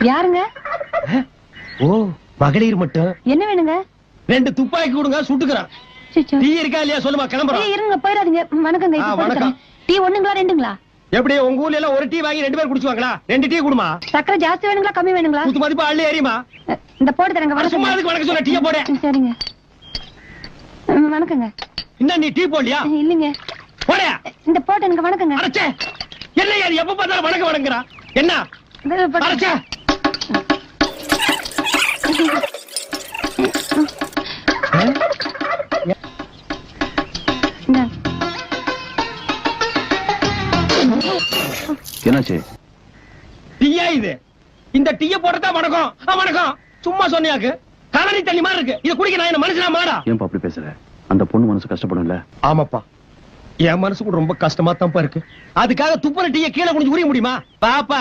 யாருங்க? ஓ மகளிர் மட்டும். என்ன வேணுங்க? 2 துப்பாக்கி கொடுங்க, சுட்டுக்கிறேன். டீ இருக்கா இல்லையா சொல்லுமா, கிளம்புறோம். இருங்க, போயிடாதீங்க. வணக்கங்க. வணக்கம். டீ ஒண்ணுங்களா ரெண்டுங்களா? எப்படி உங்க ஊர்ல எல்லாம் ஒரு டீ வாங்கி 2 பேர் குடிச்சுவாங்களா? 2 டீ குடுமா. சக்கரை ஜாஸ்தி வேணுங்களா கம்மி வேணுங்களா? குத்து மதிப்பு அள்ளி ஏறிமா. இந்த போட்டு தரங்க. சும்மா அதுக்கு வணக்கம் சொல்ல, டீ போடு. சரிங்க. வணக்கங்க. என்ன நீ டீ போடலையா? இல்லைங்க. போடா. இந்த போட்டு எனக்கு வணக்கங்க. அடச்சே, என்ன யார் எப்ப பார்த்தாலும் வணக்கம் வணங்குறா? என்ன அடச்சே? என்னாச்சு? டீயா இது? இந்த டீய போட்டா வணக்கம். வணக்கம் சும்மா சொன்னியாக்கு கலனி தண்ணி மாதிரி இருக்கு. இத குடிக்க நான் என்ன மனுஷனா மாடா? ஏன்பா அப்படி பேசுற? அந்த பொண்ணு மனசு கஷ்டப்படும்ல. ஆமாப்பா, என் மனசு கூட ரொம்ப கஷ்டமா தான்ப்பா இருக்கு. அதுக்காக துப்புற டீய கீழே குடிச்சு உரிய முடியுமா? பாப்பா